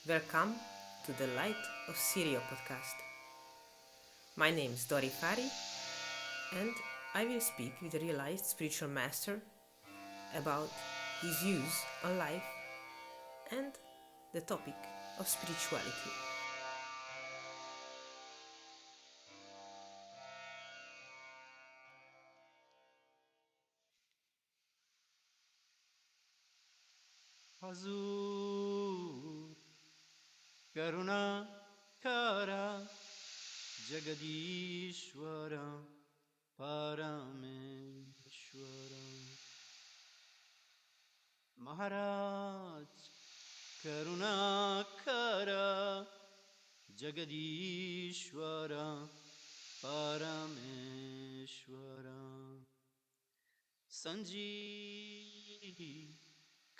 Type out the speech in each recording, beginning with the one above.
Welcome to the Light of Sirio podcast. My name is Dori Fari and I will speak with a realized spiritual master about his views on life and the topic of spirituality. Hazur Karuna Kara Jagadishwara Parameshwara Maharaj Karuna Kara Jagadishwara Parameshwara Sanjeev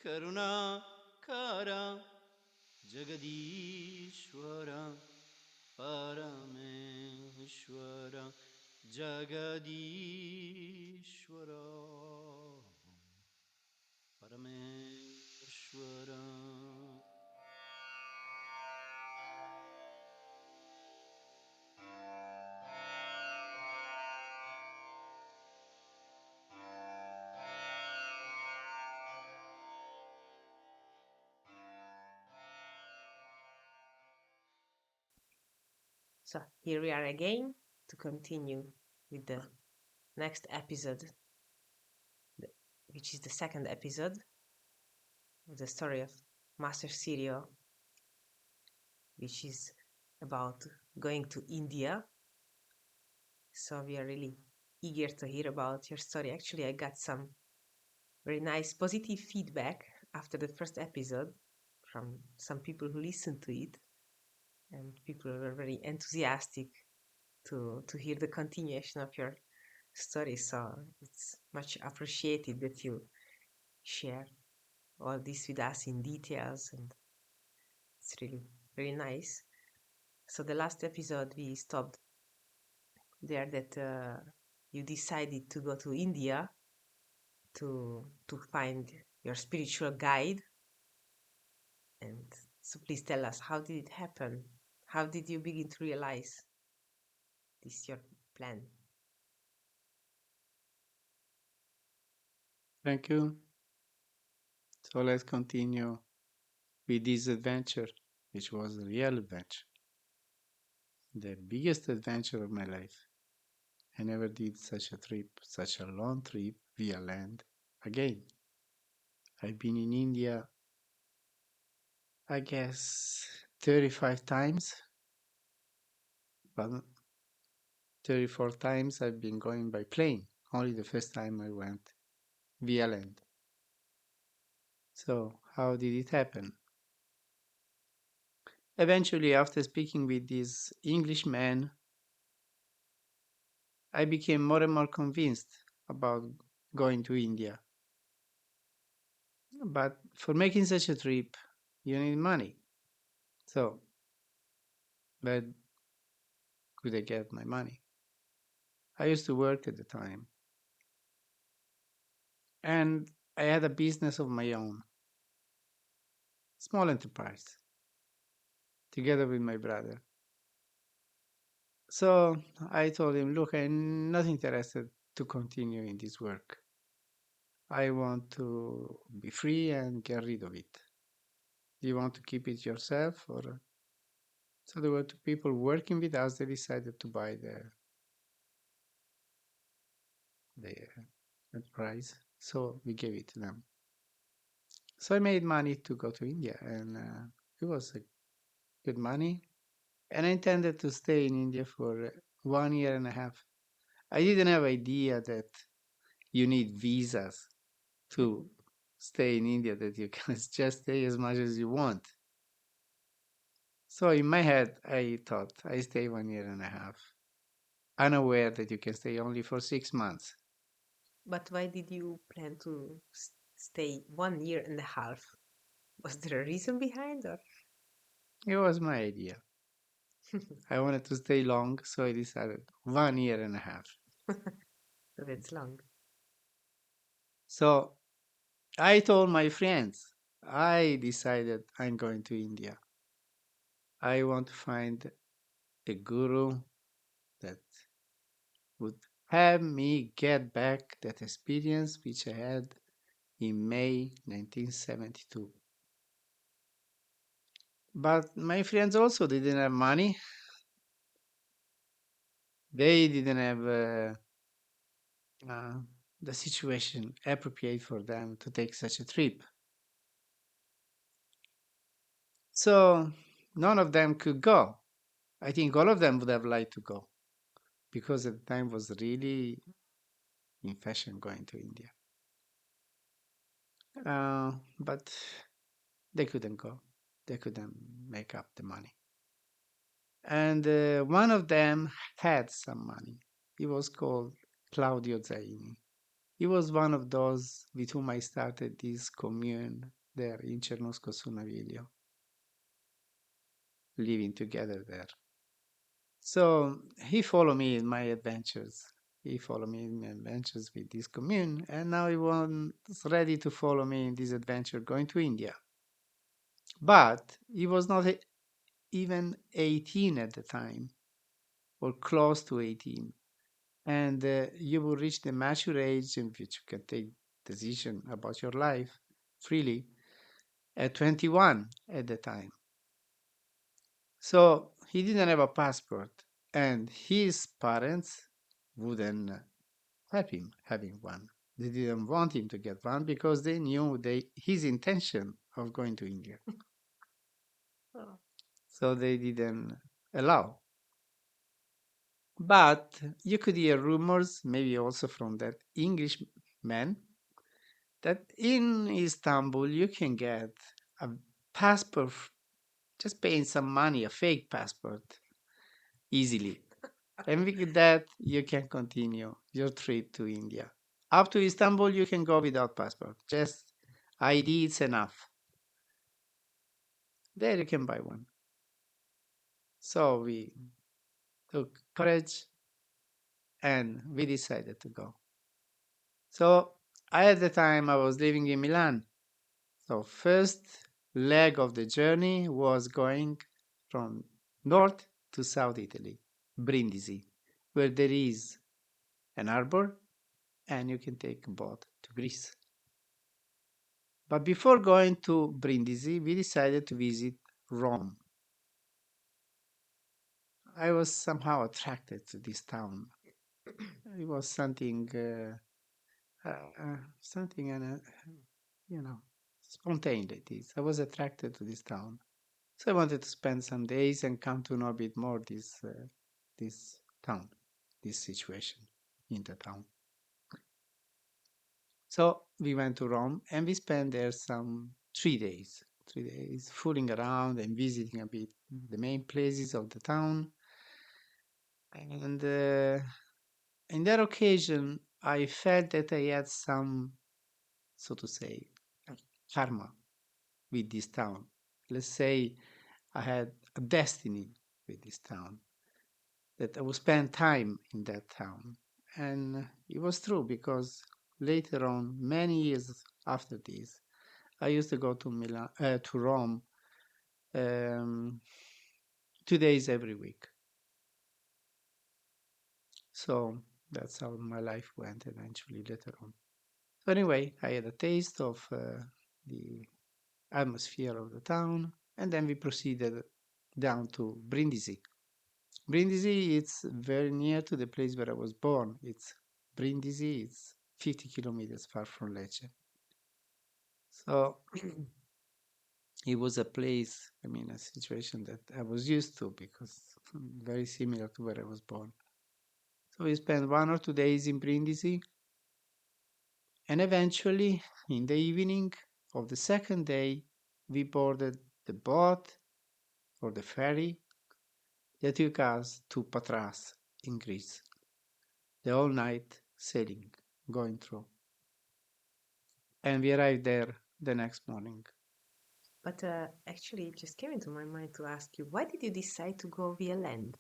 Karuna Kara Jagadishwara Parameshwara Jagadishwara Parameshwara. So, here we are again to continue with the next episode, which is the second episode of the story of Master Sirio, which is about going to India. So, we are really eager to hear about your story. Actually, I got some very nice positive feedback after the first episode from some people who listened to it, and people were very enthusiastic to hear the continuation of your story. So it's much appreciated that you share all this with us in details, and it's really very nice. So the last episode we stopped there that you decided to go to India to find your spiritual guide. And so please tell us, how did it happen? How did you begin to realize this your plan? Thank you. So let's continue with this adventure, which was a real adventure, the biggest adventure of my life. I never did such a trip, such a long trip via land again. I've been in India, I guess, 35 times, but 34 times I've been going by plane. Only the first time I went via land. So, how did it happen? Eventually, after speaking with this Englishman, I became more and more convinced about going to India. But for making such a trip, you need money. So, where could I get my money? I used to work at the time, and I had a business of my own, small enterprise, together with my brother. So I told him, look, I'm not interested to continue in this work. I want to be free and get rid of it. Do you want to keep it yourself? Or so there were two people working with us. They decided to buy the enterprise, so we gave it to them. So I made money to go to India, and it was a good money. And I intended to stay in India for 1 year and a half. I didn't have idea that you need visas to stay in India, that you can just stay as much as you want. So in my head, I thought I stay 1 year and a half, unaware that you can stay only for 6 months. But why did you plan to stay 1 year and a half? Was there a reason behind, or? It was my idea. I wanted to stay long, so I decided 1 year and a half. That's long. So I told my friends, I decided I'm going to India. I want to find a guru that would have me get back that experience which I had in May 1972. But my friends also didn't have money. They didn't have uh, the situation appropriate for them to take such a trip. So none of them could go. I think all of them would have liked to go because at the time was really in fashion going to India. But they couldn't go. They couldn't make up the money. And one of them had some money. He was called Claudio Zaini. He was one of those with whom I started this commune there in Cernusco su Naviglio, living together there. So he followed me in my adventures. He followed me in my adventures with this commune, and now he was ready to follow me in this adventure going to India. But he was not even 18 at the time, or close to 18. And you will reach the mature age in which you can take decision about your life freely at 21 at the time. So he didn't have a passport, and his parents wouldn't have him having one. They didn't want him to get one because they knew his intention of going to India. Oh. So they didn't allow. But you could hear rumors, maybe also from that English man, that in Istanbul you can get a passport, just paying some money, a fake passport, easily. And with that, you can continue your trip to India. Up to Istanbul, you can go without passport. Just ID is enough. There you can buy one. So we took courage and we decided to go. So at the time I was living in Milan. So first leg of the journey was going from north to south Italy, Brindisi, where there is an harbor and you can take a boat to Greece. But before going to Brindisi, we decided to visit Rome. I was somehow attracted to this town. It was something, something, you know, spontaneous. I was attracted to this town, so I wanted to spend some days and come to know a bit more this town, this situation in the town. So we went to Rome and we spent there some 3 days. 3 days fooling around and visiting a bit the main places of the town. And in that occasion, I felt that I had some, so to say, karma with this town. Let's say I had a destiny with this town, that I would spend time in that town. And it was true because later on, many years after this, I used to go to to Rome, um, 2 days every week. So that's how my life went eventually later on. So anyway, I had a taste of the atmosphere of the town, and then we proceeded down to Brindisi. Brindisi, it's very near to the place where I was born. It's Brindisi, it's 50 kilometers far from Lecce. So it was a place, I mean, a situation that I was used to because very similar to where I was born. So we spent 1 or 2 days in Brindisi, and eventually, in the evening of the second day, we boarded the boat or the ferry that took us to Patras in Greece. The whole night sailing, going through. And we arrived there the next morning. But actually, it just came into my mind to ask you, why did you decide to go via land?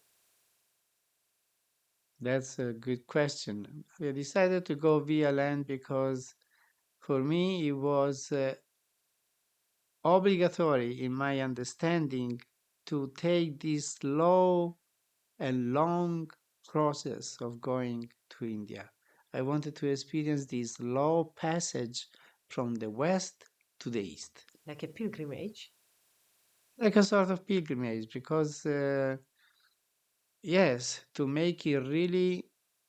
That's a good question. We decided to go via land because for me it was obligatory in my understanding to take this slow and long process of going to India. I wanted to experience this slow passage from the west to the east, Like a pilgrimage. like a sort of pilgrimage, because yes, to make it really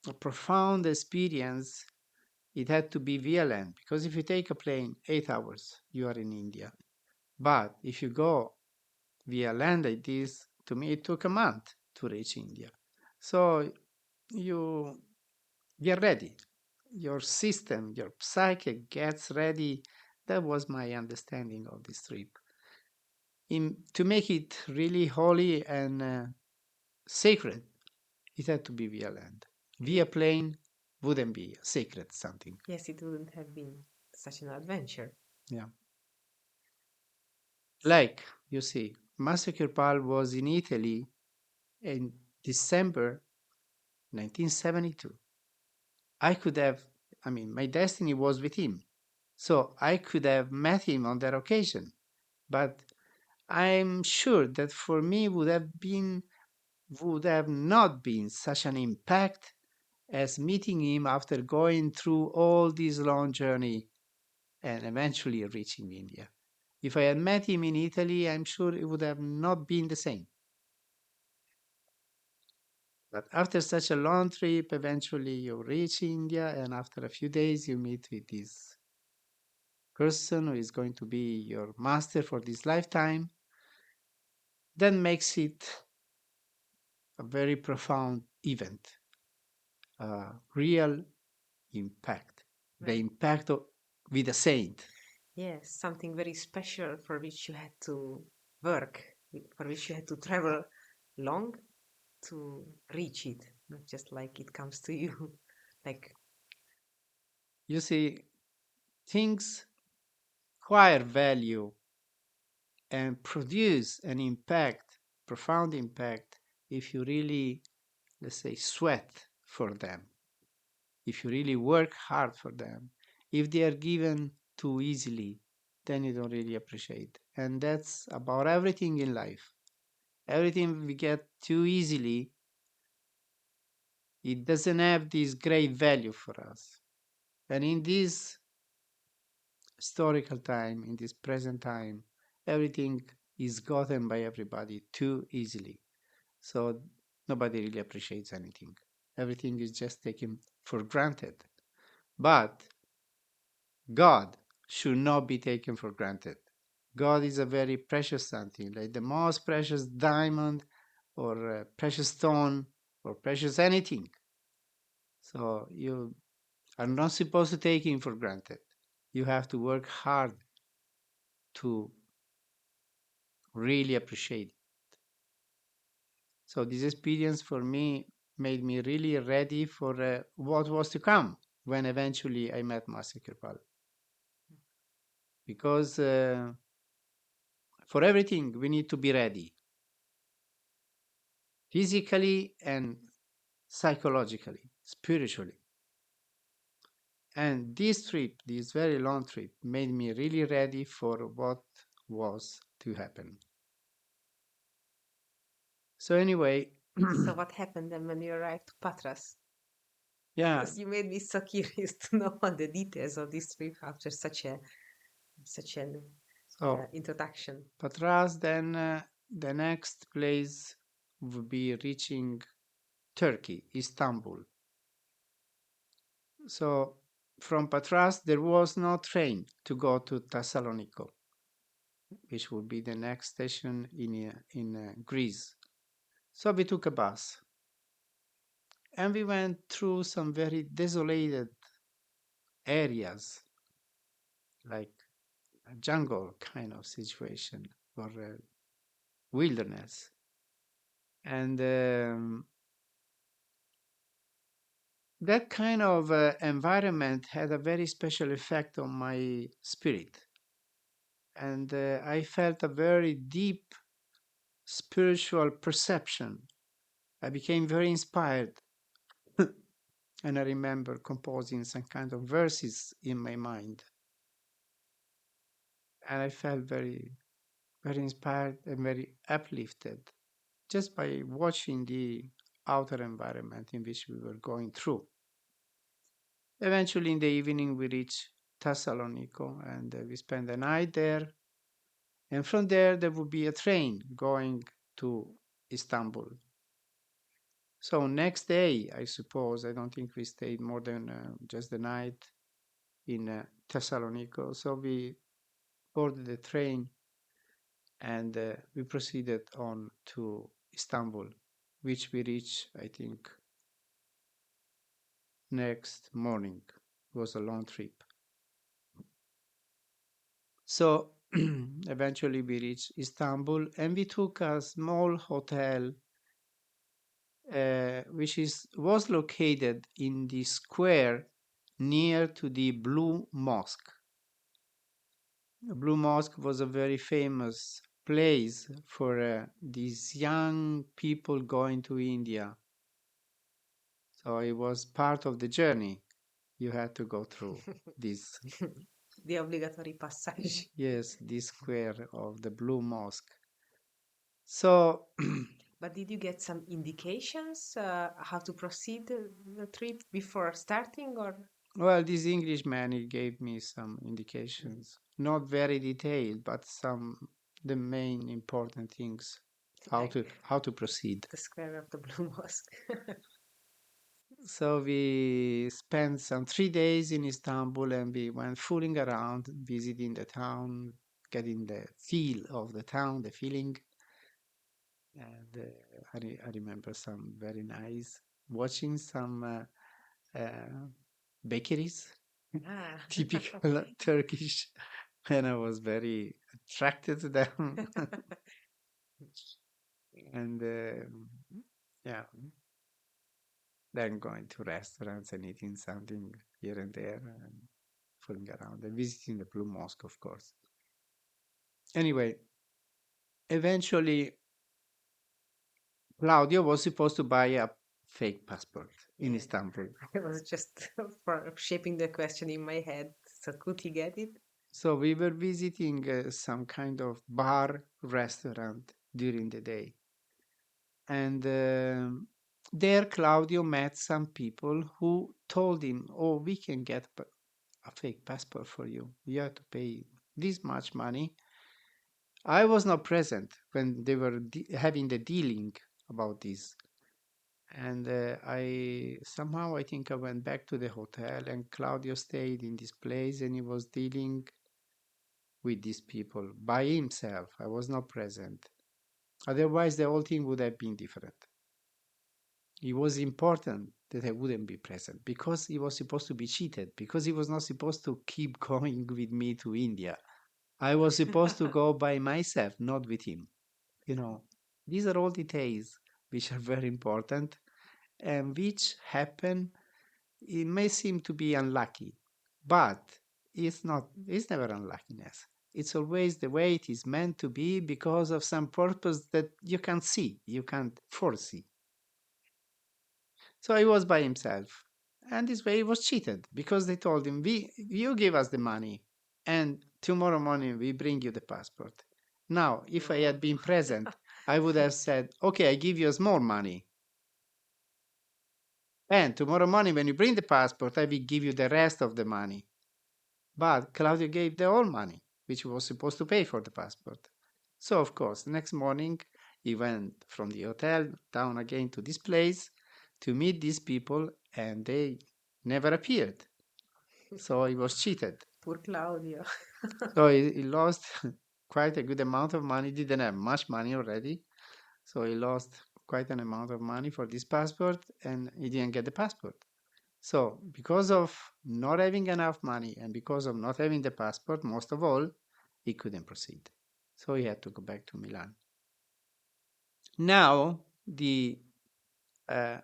a profound experience, it had to be via land. Because if you take a plane, 8 hours, you are in India. But if you go via land like this, to me, it took a month to reach India. So you get ready. Your system, your psyche gets ready. That was my understanding of this trip. To make it really holy and sacred, it had to be via land. Via plane wouldn't be sacred something. Yes, it wouldn't have been such an adventure. Yeah. Like, you see, Master Kirpal was in Italy in December 1972. I could have, my destiny was with him. So I could have met him on that occasion. But I'm sure that for me would have not been such an impact as meeting him after going through all this long journey and eventually reaching India. If I had met him in Italy, I'm sure it would have not been the same. But after such a long trip, eventually you reach India, and after a few days, you meet with this person who is going to be your master for this lifetime. That makes it a very profound event, a real impact, the Right. impact of, with a saint. Yes, something very special for which you had to work, for which you had to travel long to reach it, not just like it comes to you. Like, You see, things acquire value and produce an impact, profound impact, if you really, let's say, sweat for them, if you really work hard for them. If they are given too easily, then you don't really appreciate. And that's about everything in life. Everything we get too easily, it doesn't have this great value for us. And in this historical time, in this present time, everything is gotten by everybody too easily. So nobody really appreciates anything. Everything is just taken for granted. But God should not be taken for granted. God is a very precious something, like the most precious diamond or precious stone or precious anything. So you are not supposed to take him for granted. You have to work hard to really appreciate it. So this experience for me made me really ready for what was to come when eventually I met Master Kirpal. Because for everything we need to be ready, physically and psychologically, spiritually. And this trip, this very long trip, made me really ready for what was to happen. So anyway, so what happened then when you arrived to Patras? yeah. Because you made me so curious to know all the details of this trip after such an So introduction. Patras, then the next place would be reaching Turkey, Istanbul. So from Patras, there was no train to go to Thessaloniki, which would be the next station in Greece. So we took a bus and we went through some very desolated areas, like a jungle kind of situation or a wilderness. And that kind of environment had a very special effect on my spirit. And I felt a very deep spiritual perception. I became very inspired. And I remember composing some kind of verses in my mind. And I felt very, very inspired and very uplifted just by watching the outer environment in which we were going through. Eventually, in the evening, we reached Thessaloniki and we spent the night there. And from there would be a train going to Istanbul. So next day, I suppose, I don't think we stayed more than just the night in Thessaloniki. So we boarded the train and we proceeded on to Istanbul, which we reached, I think, next morning. It was a long trip. So eventually we reached Istanbul and we took a small hotel which was located in the square near to the Blue Mosque. The Blue Mosque was a very famous place for these young people going to India. So it was part of the journey. You had to go through this, The obligatory passage. yes, this square of the Blue Mosque. So, But did you get some indications how to proceed the trip before starting, or? well, this Englishman, he gave me some indications, not very detailed, but some the main important things, Like how to proceed. the square of the Blue Mosque? So we spent some 3 days in Istanbul and we went fooling around, visiting the town, getting the feel of the town, the feeling. And I remember some very nice watching some bakeries, Ah. typical Turkish, and I was very attracted to them. And yeah, then going to restaurants and eating something here and there and fooling around and visiting the Blue Mosque, of course. Anyway, eventually, Claudio was supposed to buy a fake passport in Yeah, Istanbul. I was just for shaping the question in my head. So could he get it? So we were visiting some kind of bar restaurant during the day. And there, Claudio met some people who told him, oh, we can get a fake passport for you. You have to pay this much money. I was not present when they were having the dealing about this. And I think I went back to the hotel and Claudio stayed in this place and he was dealing with these people by himself. I was not present. Otherwise, the whole thing would have been different. It was important that I wouldn't be present because he was supposed to be cheated, because he was not supposed to keep going with me to India. I was supposed to go by myself, not with him. You know, these are all details which are very important and which happen. It may seem to be unlucky, but it's never unluckiness. It's always the way it is meant to be because of some purpose that you can't see, you can't foresee. So he was by himself. And this way he was cheated because they told him, you give us the money and tomorrow morning we bring you the passport. Now, if I had No. been present, I would have said, okay, I give you more money. And tomorrow morning when you bring the passport, I will give you the rest of the money. But Claudio gave the whole money, which was supposed to pay for the passport. So, of course, next morning, he went from the hotel down again to this place to meet these people, and they never appeared. So he was cheated. Poor Claudio. So he lost quite a good amount of money, didn't have much money already. So he lost quite an amount of money for this passport, and he didn't get the passport. So, because of not having enough money and because of not having the passport, most of all, he couldn't proceed. So he had to go back to Milan. Now, the uh,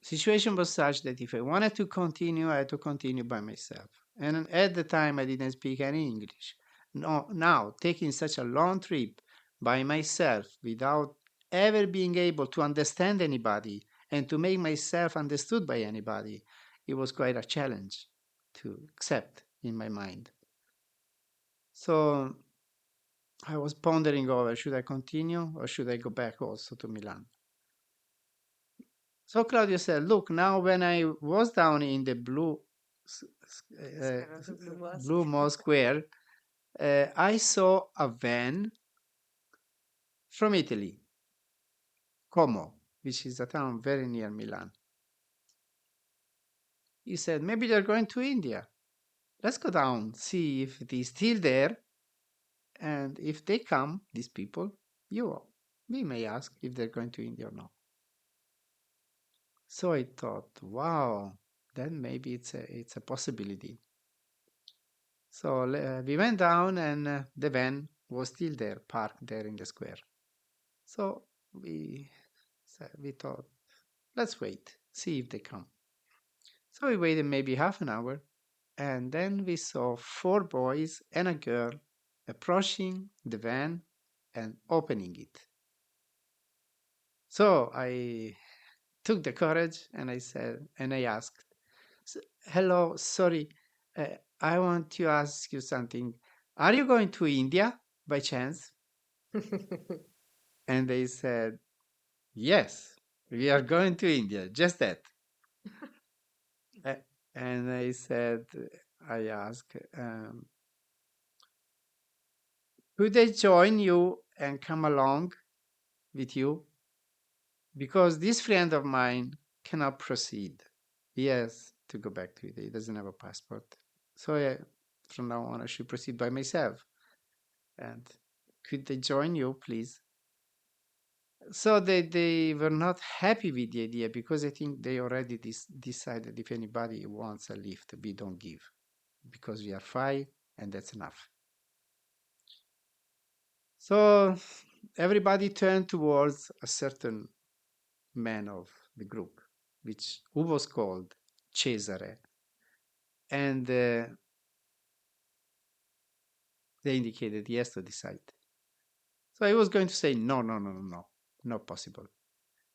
situation was such that if I wanted to continue, I had to continue by myself. And at the time, I didn't speak any English. No, now, taking such a long trip by myself without ever being able to understand anybody and to make myself understood by anybody, it was quite a challenge to accept in my mind. So I was pondering over, should I continue or should I go back also to Milan? So Claudio said, look, now when I was down in the Scarab the Blue Mosque. Blue Mosque Square, I saw a van from Italy, Como, which is a town very near Milan. He said, maybe they're going to India. Let's go down, see if it is still there. And if they come, these people, we may ask if they're going to India or not. So I thought, wow, then maybe it's a possibility. So we went down and the van was still there, parked there in the square. So we thought, let's wait, see if they come. So we waited maybe half an hour, and then we saw four boys and a girl approaching the van and opening it. So I took the courage and I asked, hello, sorry, I want to ask you something. Are you going to India by chance? And they said, yes, we are going to India, just that. A- And I asked, could they join you and come along with you? Because this friend of mine cannot proceed. He has to go back to Italy. He doesn't have a passport. So from now on, I should proceed by myself. And could they join you, please? So they were not happy with the idea because I think they already decided if anybody wants a lift, we don't give because we are five and that's enough. So everybody turned towards a certain man of the group, who was called Cesare, and they indicated yes to decide. So I was going to say no, no, no, no, no, not possible,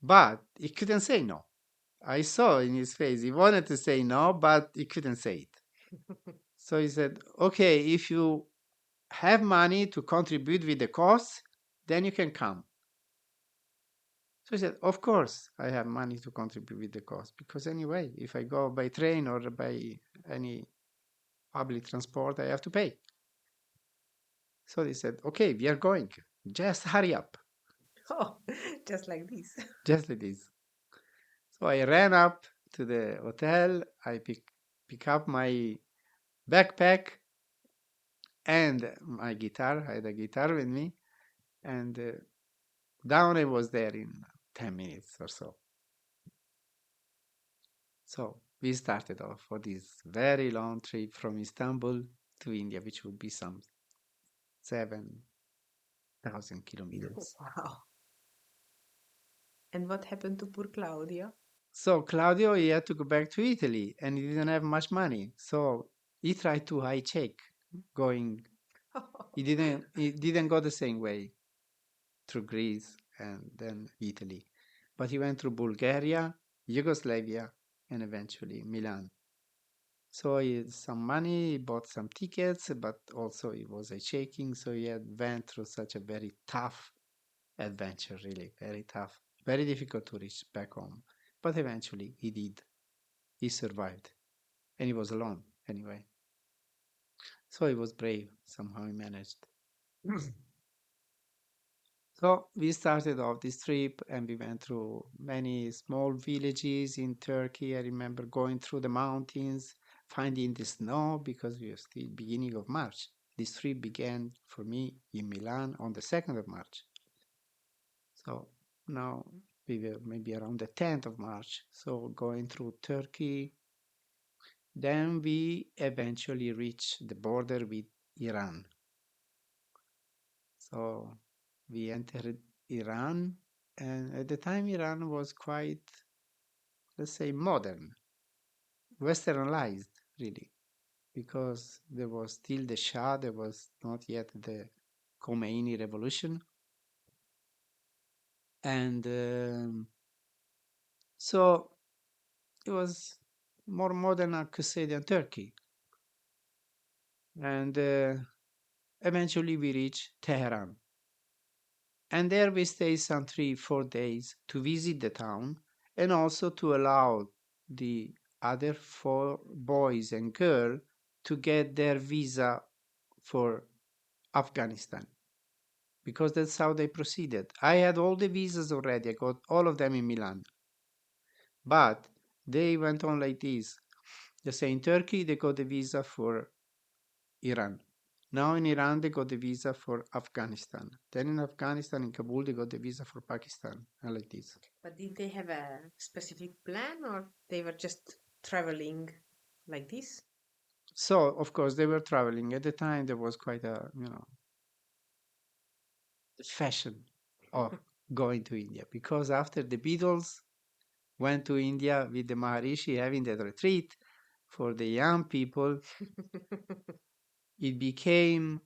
but he couldn't say no. I saw in his face he wanted to say no, but he couldn't say it. So he said, "Okay, if you have money to contribute with the cost, then you can come." So he said, "Of course, I have money to contribute with the cost because anyway, if I go by train or by any public transport, I have to pay." So they said, "Okay, we are going. Just hurry up." Oh, just like this. Just like this. So I ran up to the hotel. I pick up my backpack and my guitar. I had a guitar with me, and down I was there in 10 minutes or so. So we started off for this very long trip from Istanbul to India, which would be some 7,000 kilometers. Wow. And what happened to poor Claudia? So Claudio, he had to go back to Italy and he didn't have much money. So he tried to hijack going. He didn't go the same way through Greece and then Italy, but he went through Bulgaria, Yugoslavia, and eventually Milan. So he had some money, he bought some tickets, but also he was hijacking. So he had went through such a very tough adventure, really very tough, very difficult to reach back home. But eventually he did. He survived, and he was alone anyway. So he was brave. Somehow he managed. So we started off this trip and we went through many small villages in Turkey. I remember going through the mountains, finding the snow because we were still beginning of March. This trip began for me in Milan on the 2nd of March. So now we were maybe around the 10th of March. So going through Turkey, then we eventually reached the border with Iran. So we entered Iran, and at the time, Iran was quite, let's say, modern, westernized, really, because there was still the Shah, there was not yet the Khomeini revolution. And so it was more modern, I could say, than Turkey. And Eventually, we reached Tehran. And there we stayed some 3-4 days to visit the town and also to allow the other 4 boys and girl to get their visa for Afghanistan because that's how they proceeded. I had all the visas already. I got all of them in Milan. But they went on like this. They say in Turkey they got the visa for Iran. Now in Iran they got the visa for Afghanistan. Then in Afghanistan, in Kabul, they got the visa for Pakistan. And like this. But did they have a specific plan or they were just traveling like this? So of course they were traveling. At the time there was quite a fashion of going to India because after the Beatles went to India with the Maharishi having that retreat for the young people, it became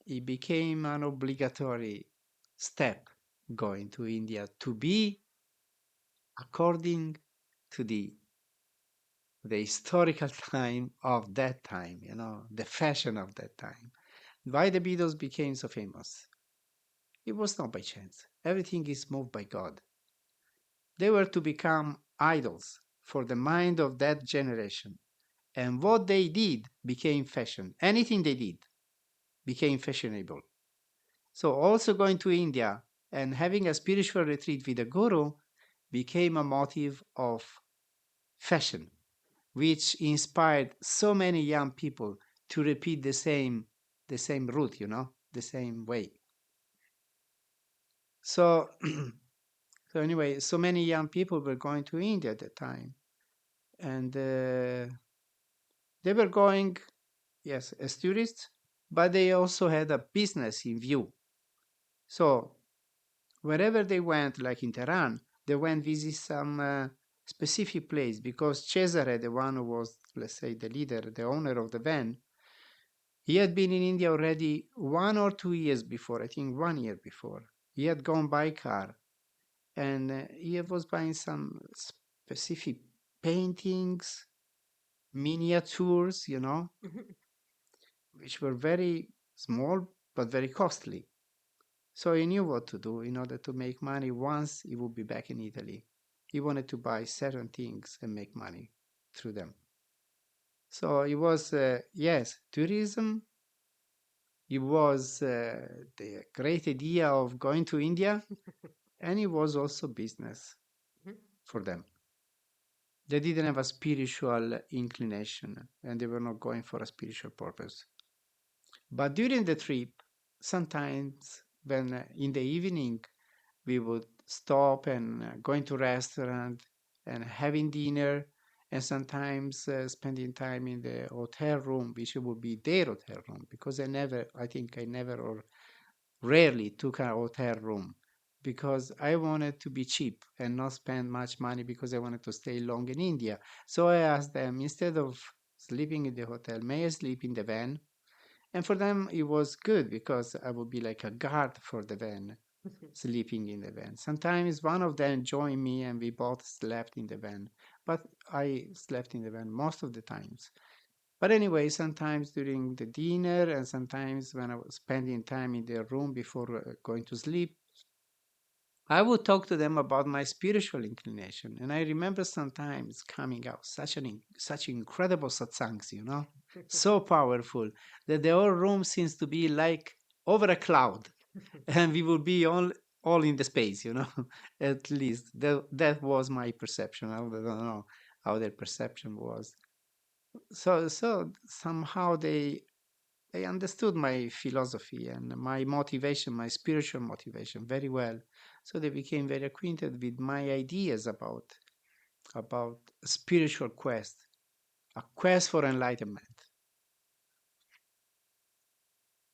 an obligatory step going to India to be according to the historical time of that time, the fashion of that time. Why the Beatles became so famous? It was not by chance. Everything is moved by God. They were to become idols for the mind of that generation. And what they did became fashion. Anything they did became fashionable. So also going to India and having a spiritual retreat with a guru became a motive of fashion, which inspired so many young people to repeat the same route, the same way. So so anyway, so many young people were going to India at the time, and they were going, yes, as tourists, but they also had a business in view. So wherever they went, like in Tehran, they went visit some specific place because Cesare, the one who was, let's say, the leader, the owner of the van, he had been in India already 1 or 2 years before, I think 1 year before. He had gone by car and he was buying some specific paintings, miniatures, which were very small but very costly. So he knew what to do in order to make money once he would be back in Italy. He wanted to buy certain things and make money through them. So it was, yes, tourism. It was the great idea of going to India, and it was also business for them. They didn't have a spiritual inclination, and they were not going for a spiritual purpose. But during the trip, sometimes when in the evening we would stop and go into restaurant and having dinner, and sometimes spending time in the hotel room, which would be their hotel room, because I think I never or rarely took a hotel room because I wanted to be cheap and not spend much money because I wanted to stay long in India. So I asked them, instead of sleeping in the hotel, may I sleep in the van? And for them, it was good because I would be like a guard for the van, sleeping in the van. Sometimes one of them joined me and we both slept in the van, but I slept in the van most of the times. But anyway, sometimes during the dinner and sometimes when I was spending time in their room before going to sleep, I would talk to them about my spiritual inclination. And I remember sometimes coming out such incredible satsangs, so powerful that the whole room seems to be like over a cloud and we would be all in the space, At least that was my perception. I don't know how their perception was. So somehow they understood my philosophy and my motivation, my spiritual motivation very well. So they became very acquainted with my ideas about a spiritual quest, a quest for enlightenment.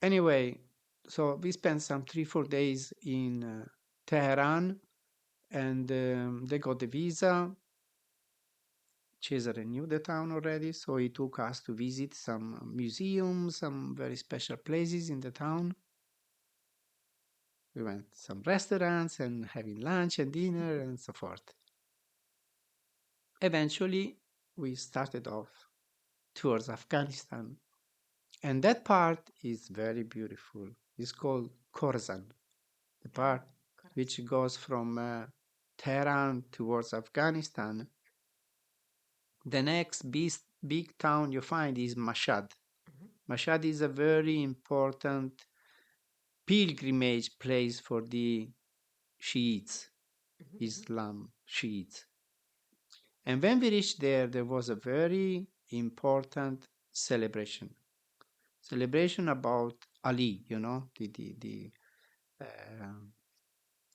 Anyway, so we spent some 3-4 days in Tehran, and they got the visa. Cesare knew the town already, so he took us to visit some museums, some very special places in the town. We went to some restaurants and having lunch and dinner and so forth. Eventually, we started off towards Afghanistan, And that part is very beautiful. It's called Khorasan, the part which goes from Tehran towards Afghanistan. The next big town you find is Mashhad. Mashhad is a very important pilgrimage place for the Shiites, Islam Shiites. And when we reached there, there was a very important celebration. Celebration about Ali, uh,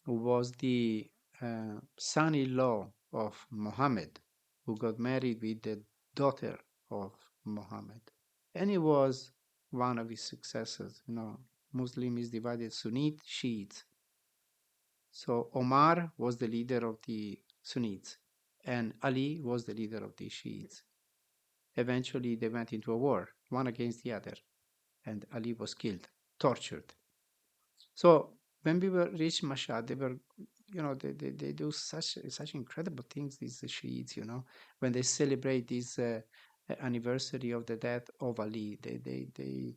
who was the son-in-law of Muhammad, who got married with the daughter of Muhammad. And he was one of his successors. Muslim is divided Sunnite, Shiites. So Omar was the leader of the Sunnites, and Ali was the leader of the Shiites. Eventually, they went into a war, one against the other, and Ali was killed, tortured. So when we were reached Mashhad, they were, they do such incredible things. These Shiites, when they celebrate this anniversary of the death of Ali, they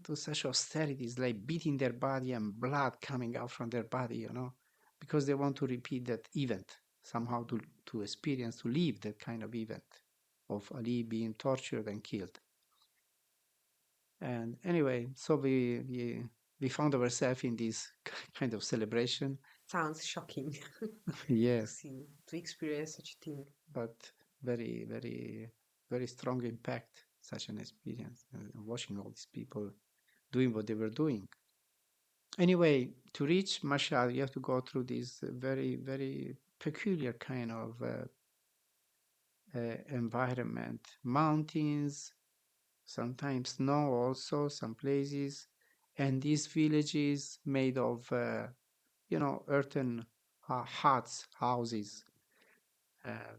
do such austerities, like beating their body and blood coming out from their body, because they want to repeat that event somehow, to experience, to live that kind of event of Ali being tortured and killed. And anyway, so we found ourselves in this kind of celebration. Sounds shocking. Yes, to experience such a thing. but very, very, very strong impact, such an experience, watching all these people doing what they were doing. Anyway, to reach Mashhad, you have to go through this very, very peculiar kind of environment. Mountains, sometimes snow also, some places, and these villages made of, earthen huts, houses,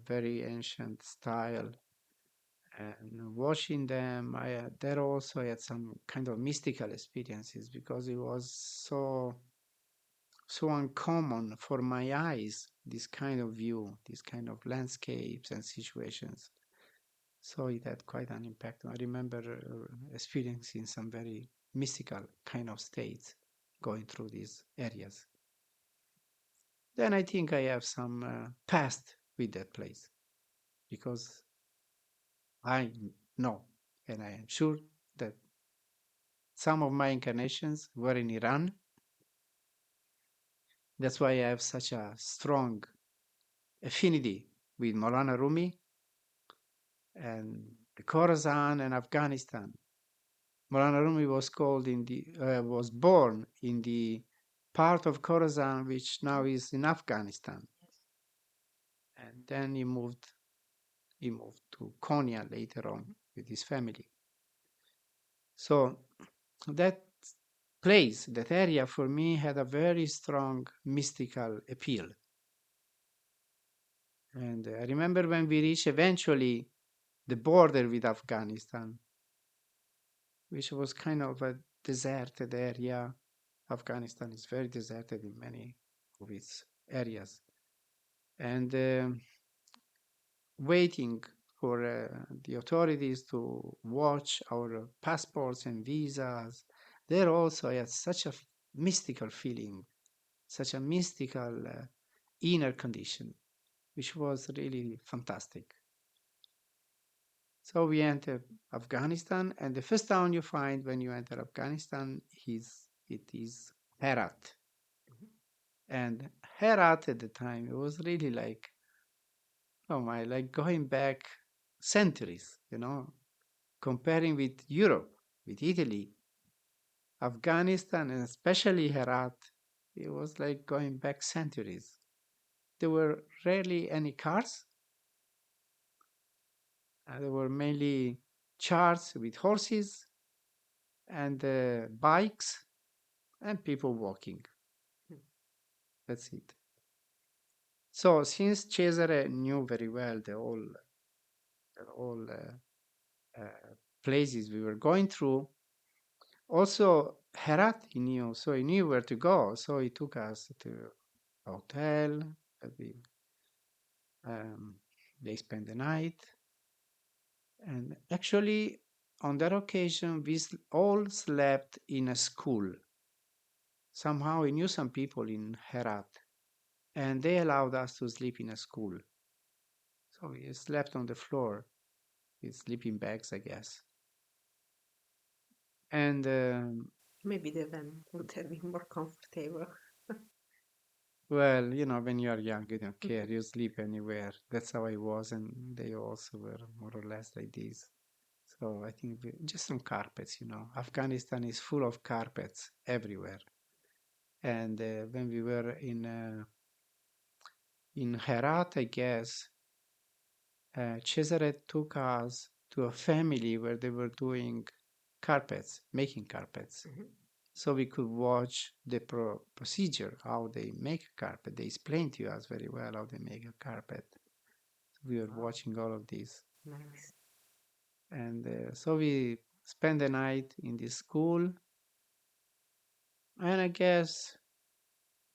very ancient style. And watching them, there also I had some kind of mystical experiences, because it was so uncommon for my eyes, this kind of view, this kind of landscapes and situations. So it had quite an impact. I remember experiencing some very mystical kind of states going through these areas. Then I think I have some past with that place, because I know and I am sure that some of my incarnations were in Iran. That's why I have such a strong affinity with Maulana Rumi and the Khorasan and Afghanistan. Maulana Rumi was born in the part of Khorasan which now is in Afghanistan, and then he moved to Konya later on with his family. So that place, that area for me had a very strong mystical appeal. And I remember when we reached eventually the border with Afghanistan, which was kind of a deserted area. Afghanistan is very deserted in many of its areas. And waiting for the authorities to watch our passports and visas, there also I had such a mystical feeling, such a mystical inner condition, which was really fantastic. So we entered Afghanistan, and the first town you find when you enter Afghanistan is Herat. And Herat at the time, it was really like, oh my, like going back centuries, comparing with Europe, with Italy, Afghanistan, and especially Herat, it was like going back centuries. There were rarely any cars. There were mainly charts with horses and bikes and people walking. That's it. So since Cesare knew very well the all places we were going through, also Herat he knew, so he knew where to go. So he took us to a hotel. That we They spent the night, And actually, on that occasion, we all slept in a school. Somehow, we knew some people in Herat, and they allowed us to sleep in a school. So we slept on the floor with sleeping bags, I guess. And Maybe the van would have been more comfortable. well, when you are young, you don't care. You sleep anywhere. That's how I was, and they also were more or less like this. So I think just on carpets. Afghanistan is full of carpets everywhere. And when we were in Herat, I guess, Cesare took us to a family where they were doing carpets, making carpets. Mhm. So we could watch the procedure, how they make a carpet. They explained to us very well how they make a carpet. We were Wow, watching all of this. nice. And so we spent the night in this school. And I guess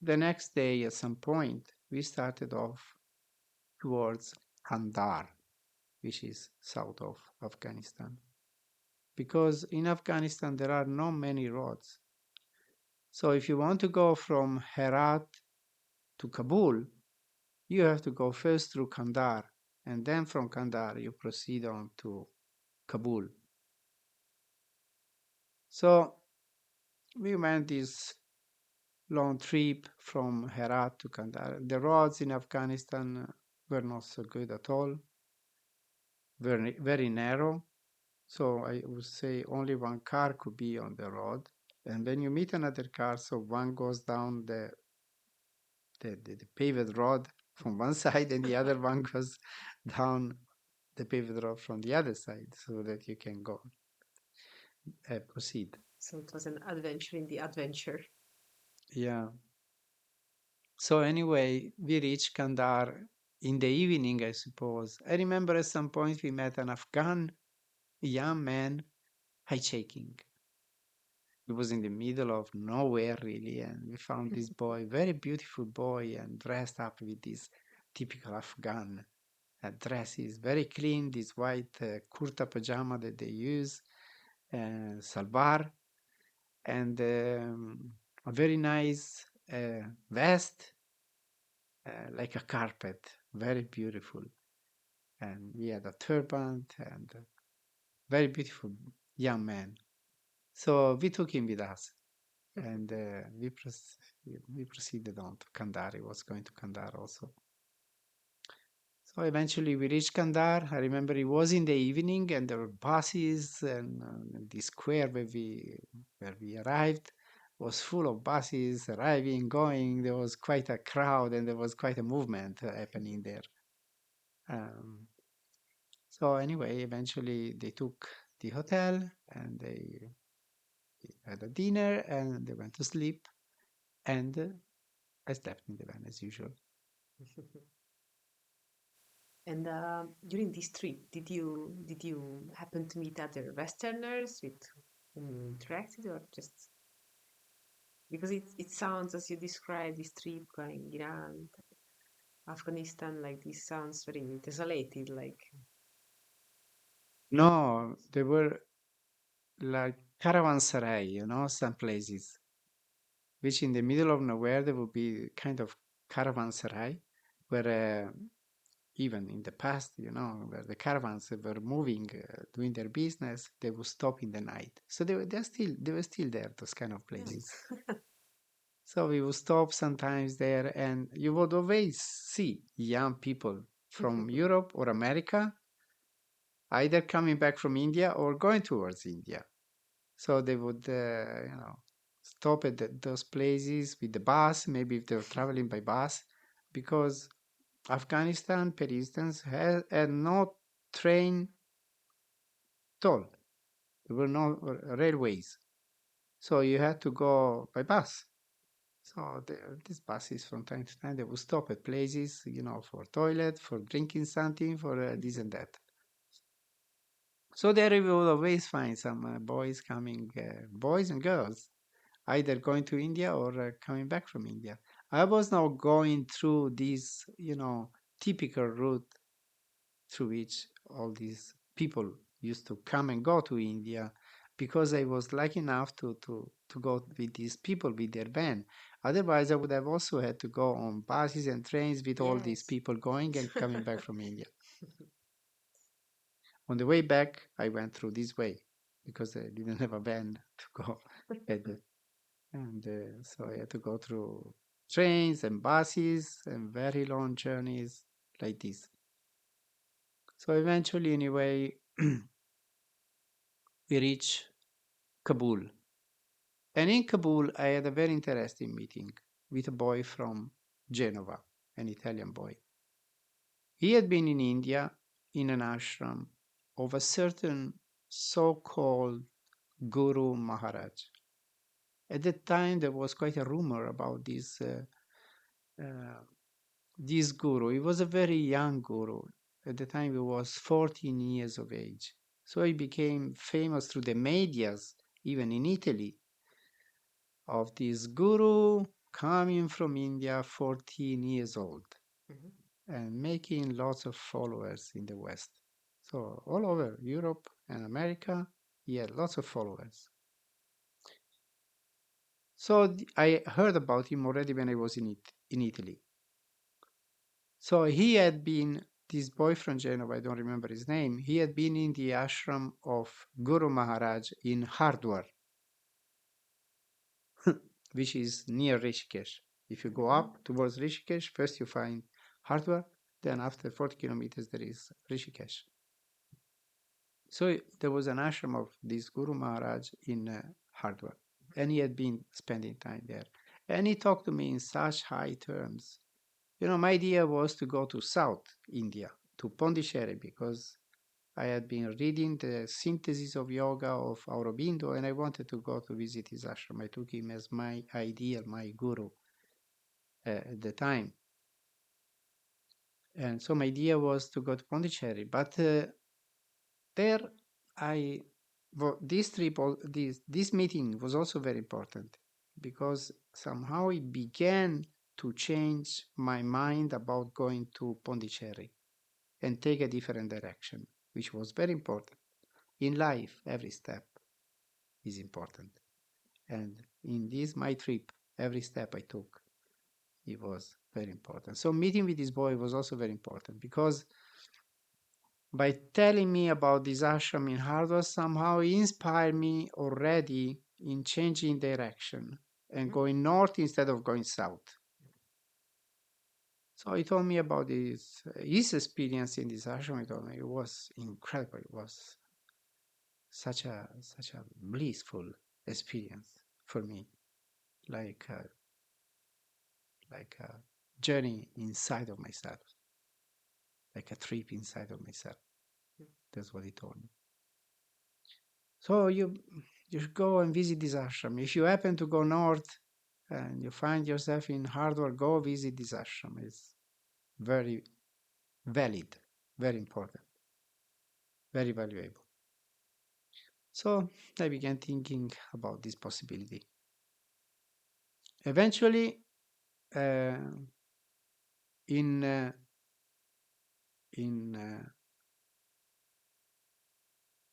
the next day, at some point, we started off towards Kandahar, which is south of Afghanistan. Because in Afghanistan, there are not many roads. So if you want to go from Herat to Kabul, you have to go first through Kandahar, and then from Kandahar, you proceed on to Kabul. So we went this long trip from Herat to Kandahar. The roads in Afghanistan were not so good at all, very, very narrow. So I would say only one car could be on the road. And when you meet another car, so one goes down the paved road from one side and the other one goes down the paved road from the other side so that you can go proceed. So it was an adventure in the adventure. Yeah. So anyway, we reached Kandahar in the evening, I suppose. I remember at some point we met an Afghan young man hitchhiking. It was in the middle of nowhere really, and we found this boy, very beautiful boy, and dressed up with this typical Afghan dresses, very clean, this white kurta pajama that they use, salwar, and a very nice vest, like a carpet, very beautiful. And he had a turban and a very beautiful young man. So we took him with us, and we proceeded on to Kandahar. He was going to Kandahar also. So eventually we reached Kandahar. I remember it was in the evening, and there were buses, and the square where we arrived was full of buses arriving, going. There was quite a crowd, and there was quite a movement happening there. Um, so anyway, eventually they took the hotel, and they had a dinner, and they went to sleep, and I slept in the van as usual. And during this trip, did you happen to meet other Westerners with whom you interacted, or just because it sounds as you describe this trip going Iran, Afghanistan, like this sounds very desolated, like No, there were like caravanserai, some places, which in the middle of nowhere there would be kind of caravanserai, where even in the past, where the caravans were moving, doing their business, they would stop in the night. So they were still there, those kind of hmm. places. So we would stop sometimes there, and you would always see young people from Europe or America, either coming back from India or going towards India. So they would, stop at those places with the bus, maybe if they were traveling by bus, because Afghanistan, for instance, had no train at all. There were no railways. So you had to go by bus. So these buses from time to time, they would stop at places, for toilet, for drinking something, for this and that. So there you will always find some boys coming, boys and girls, either going to India or coming back from India. I was now going through this, typical route through which all these people used to come and go to India because I was lucky enough to go with these people with their van. Otherwise, I would have also had to go on buses and trains with all these Yes. people going and coming back from India. On the way back, I went through this way because I didn't have a van to go. So I had to go through trains and buses and very long journeys like this. So eventually, anyway, we reached Kabul. And in Kabul, I had a very interesting meeting with a boy from Genova, an Italian boy. He had been in India in an ashram of a certain so-called Guru Maharaj. At that time, there was quite a rumor about uh, this guru. He was a very young guru. At the time, he was 14 years of age. So he became famous through the medias, even in Italy, of this guru coming from India, 14 years old, Mhm. and making lots of followers in the West. So all over Europe and America, he had lots of followers. So I heard about him already when I was in Italy. So he had been, this boy from Genova, I don't remember his name, he had been in the ashram of Guru Maharaj in Hardwar, which is near Rishikesh. If you go up towards Rishikesh, first you find Hardwar, then after 40 kilometers there is Rishikesh. So there was an ashram of this Guru Maharaj in Hardwar, and he had been spending time there. And he talked to me in such high terms. You know, my idea was to go to South India, to Pondicherry, because I had been reading the synthesis of yoga of Aurobindo, and I wanted to go to visit his ashram. I took him as my ideal, my guru at the time. And so my idea was to go to Pondicherry. But there, this trip, this meeting was also very important because somehow it began to change my mind about going to Pondicherry and take a different direction, which was very important. In life, every step is important. And in this, my trip, every step I took, it was very important. So meeting with this boy was also very important because by telling me about this ashram in Hardwar, somehow he inspired me already in changing direction and going north instead of going south. So he told me about his experience in this ashram. He told me it was incredible. It was such a blissful experience for me, like like a journey inside of myself, like a trip inside of myself. That's what he told me. So you should go and visit this ashram. If you happen to go north and you find yourself in Hardwar, go visit this ashram. It's very valid, very important, very valuable. So I began thinking about this possibility. Eventually, uh, in uh, in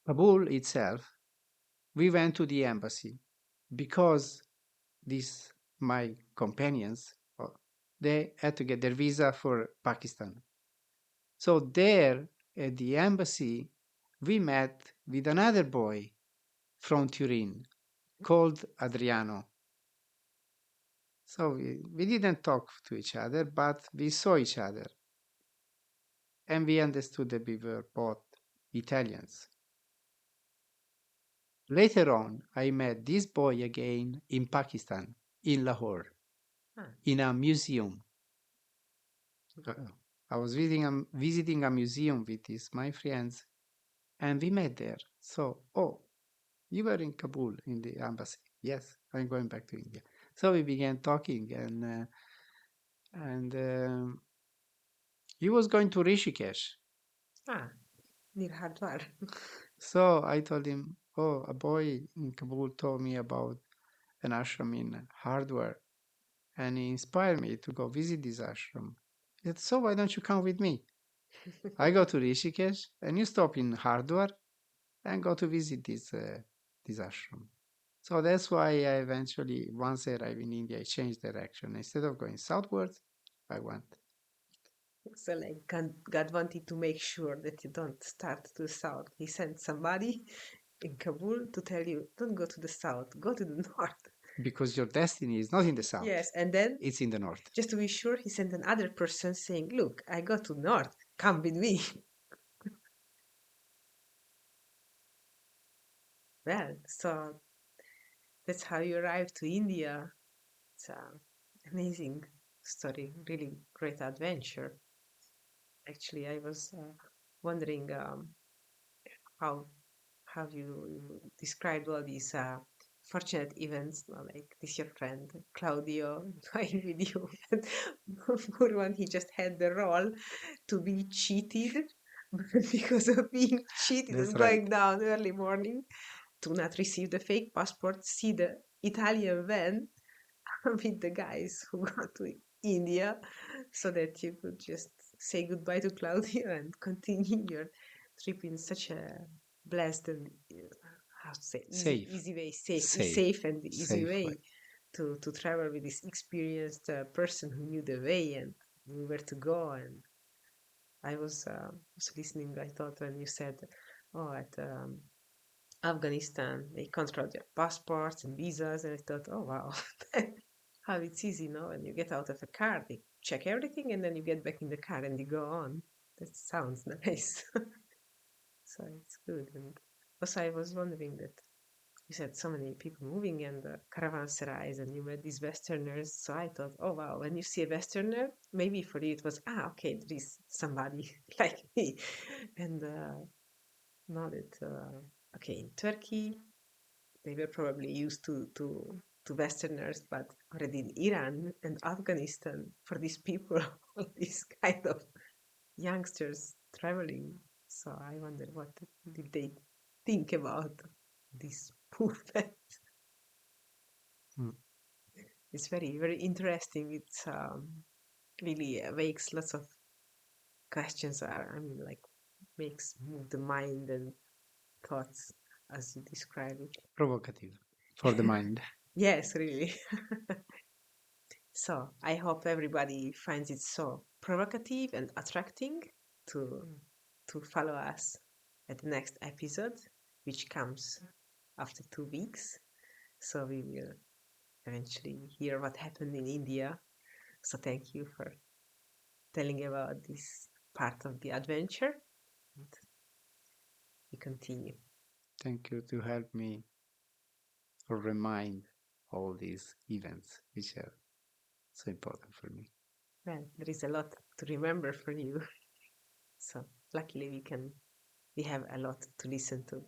Kabul itself, we went to the embassy because these my companions they had to get their visa for Pakistan. So there at the embassy, we met with another boy from Turin called Adriano. So we didn't talk to each other, but we saw each other and we understood that we were both Italians. Later on, I met this boy again in Pakistan, in Lahore, in a museum. I was visiting a museum with my friends, and we met there. So, you were in Kabul in the embassy. Yes, I'm going back to India. So we began talking, and he was going to Rishikesh. Near Hardwar. So I told him, oh, a boy in Kabul told me about an ashram in Hardwar, and he inspired me to go visit this ashram. He said, so why don't you come with me? I go to Rishikesh, and you stop in Hardwar and go to visit this ashram. So that's why I eventually, once I arrived in India, I changed direction. Instead of going southwards, I went. So like God wanted to make sure that you don't start to the south. He sent somebody in Kabul to tell you, don't go to the south, go to the north. Because your destiny is not in the south. Yes, and then it's in the north. Just to be sure, he sent another person saying, look, I go to north, come with me. Well, so that's how you arrived to India. It's an amazing story, really great adventure. Actually, I was wondering how how you described all these fortunate events, like this your friend Claudio going with you. And poor one, he just had the role to be cheated, but because of being cheated That's and right. going down early morning to not receive the fake passport, see the Italian van with the guys who go to India, so that you could just say goodbye to Claudia and continue your trip in such a blessed and how to say Safe. easy way, Safe. safe and easy Safe way. way to travel with this experienced person who knew the way and knew where to go. And I was listening. I thought when you said, "Oh, at Afghanistan, they control your passports and visas," and I thought, "Oh wow, how it's easy, no? When you get out of a car, they check everything, and then you get back in the car and you go on." That sounds nice. So it's good. And also, I was wondering that you said so many people moving and caravanserais, and you met these Westerners. So I thought, oh wow, when you see a Westerner, maybe for you it was, okay, there is somebody like me. And now that, okay, in Turkey, they were probably used to Westerners, but already in Iran and Afghanistan, for these people, all these kind of youngsters traveling. So I wonder what did they think about this movement. Mm. It's very, very interesting. It's really wakes lots of questions. I mean, like makes move the mind and thoughts as you describe it. Provocative for the mind. Yes, really. So I hope everybody finds it so provocative and attracting to follow us at the next episode, which comes after 2 weeks. So we will eventually hear what happened in India. So thank you for telling about this part of the adventure. And we continue. Thank you to help me or remind all these events which are so important for me. Well, there is a lot to remember for you. So luckily we have a lot to listen to.